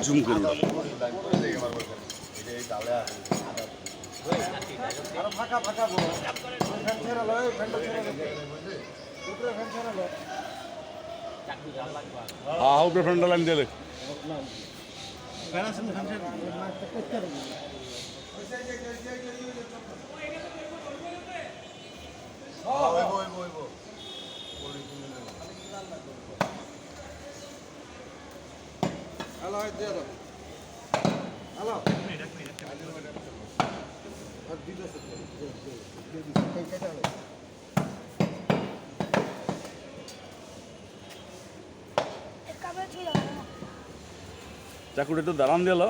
Zoom করে উঠো। উপরে ফ্যানটা লাইন দিয়ে দেখ। হ্যালো দিয়ে দাও হ্যালো চাকুটা একটু দাঁড়ান দিল।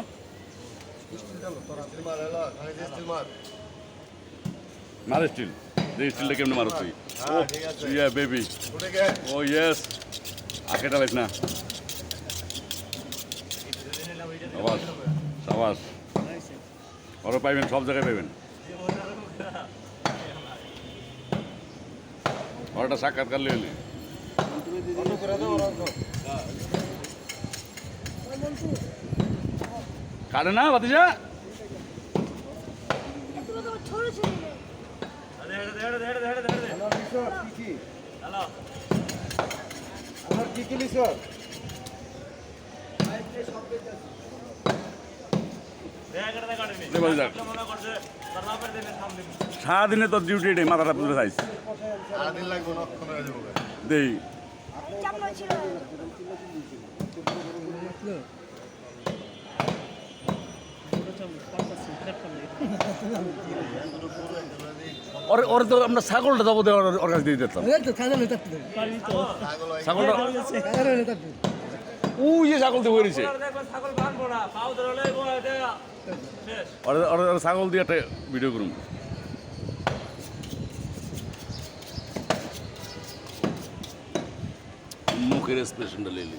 মার স্টিল, স্টিলটা কেমনে মারো তুই? ইয়া বেবি, ও ইয়েস, আগে টালাইস না। সাবাস সাবাস, ওরা পাইবেন, সব জায়গায় পাইবেন। ওটা সাক্ষাৎকার লিখলি কাটে না বাতিজা। সারাদিনে তোর ডিউটি এটাই, মাথাটা পুরো খাইস দেই। ওর তো আমরা ছাগলটা যাবো ওর কাছে দিয়ে দিতাম। ছাগলটা ও যে ছাগল দিয়ে বেরিয়েছে, ছাগল দিয়ে একটা ভিডিও করুন। মুখের এক্সপ্রেশনটা লেলি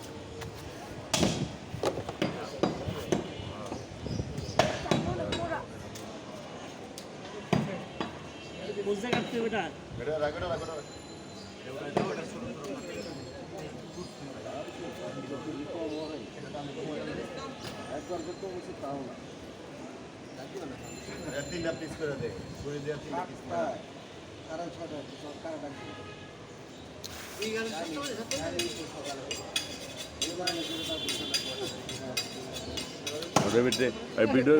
বুঝতে কাটতে বেটা তিনটা পিস করে দে করে দেওয়া তিনটা পিস ভিডিও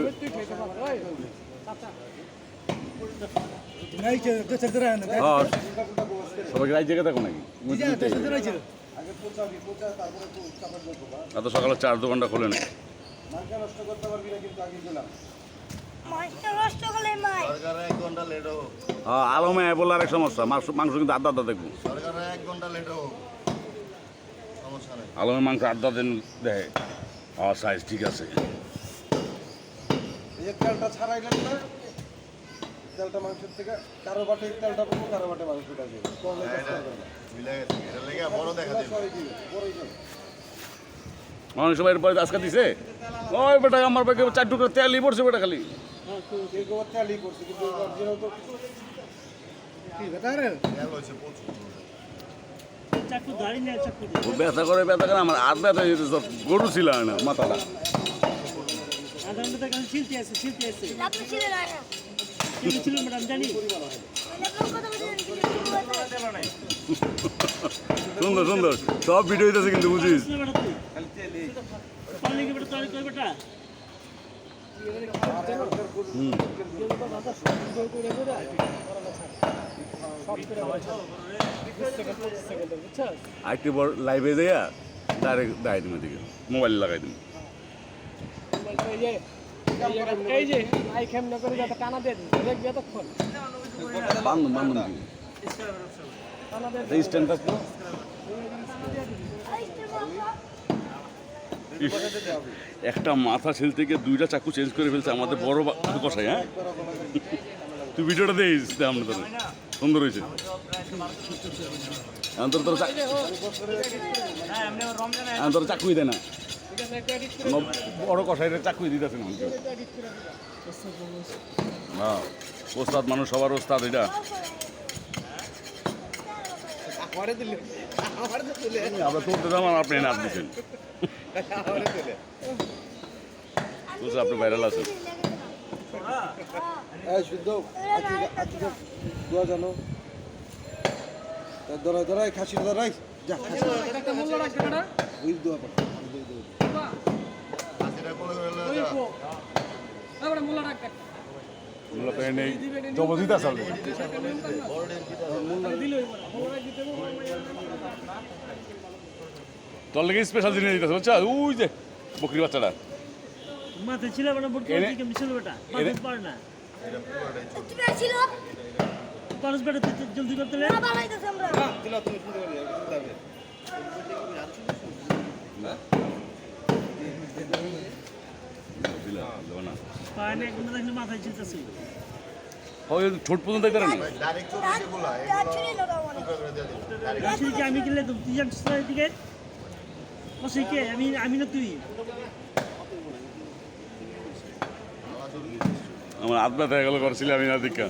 সবাইকে রাত জেগে থাকো নাকি? এত সকালে 4 দোকানটা খোলে না। হ্যাঁ আলমে বলে আরেক সমস্যা, মাংস কিন্তু আধা আধা দেখবো। আলমের মাংস আধা দিন দেখে। হ্যাঁ সাইজ ঠিক আছে। তেলটা ছাড়াইলেন না, তেলটা মাংসের থেকে কারো বাটে তেলটা পড়বো, কারো বাটে মাংসটা দেবো। মানুষ সবাই পরে আজকে দিছে ওই বেটা আমার ব্যাগে 4 টুকরো তেলই পড়ছে বেটা খালি। চাকু দাঁড়িয়ে নেয় চাকু ব্যথা করে আমার হাত ব্যথা হয়ে যেত, গরু ছিল না মাথাটা। আধা ঘন্টা কাছে ছিলতে আছে ছিল ম্যাডাম জানি সুন্দর সুন্দর সব ভিডিও হইতেছে কিন্তু বুঝিস। বেটা আরেকটি বড় লাইভে দেয়া ডাইরেক্ট দেখাই দিন ওদিকে, মোবাইল লাগাই দিন। বান্ধব বান্ধব স্ট্যান্ড থাকতো। একটা মাথা ছেল থেকে 2টা চাকু চেঞ্জ করে ফেলছে আমাদের বড় কষাই। হ্যাঁ তুই ভিডিওটা দিস, আমরা তোর সুন্দর হয়েছে। তোর চাকুই দেয় না, বড় কষাইটা চাকুই দিতেছে না। হ্যাঁ ওস্তাদ মানুষ, সবার ওস্তাদ এটা। আমরা তোর দিলাম আর আপনি না দিচ্ছেন। বলছে আপনি ভাইরাল আছেন। এই শুদ্ধ আজকে দোয়া জানো ধরাই ধরাই খাসির ধরাই যা খাসি ওই দোয়া পড় মূল্য পেয়ে নেই জব দিতে আসলে তোর লেগে স্পেশাল জিনিস দিতেছে বুঝছো ওই যে বকরি বাচ্চাটা মাথায় ছিল বেটা বড় এনে- থেকে মিছিল বেটা এনে- মাথায় পার না তুমি ছিল পারস বেটা তুই জলদি করতে লে না বানাইতেছ আমরা দিলা তুমি শুনতে পারবে যাবে দিলা দেবো না পায় না একদম দেখলে মাথায় চিলতেছিল ওই ঠোঁট পর্যন্ত করে না তাড়াতাড়ি লাগাও মানে আসলে কি আমি কিনলে তুই জানিস না এদিকে বসে কে আমি না তুই আমার আত্মা দেখা গেল করছিলাম আমি না দেখা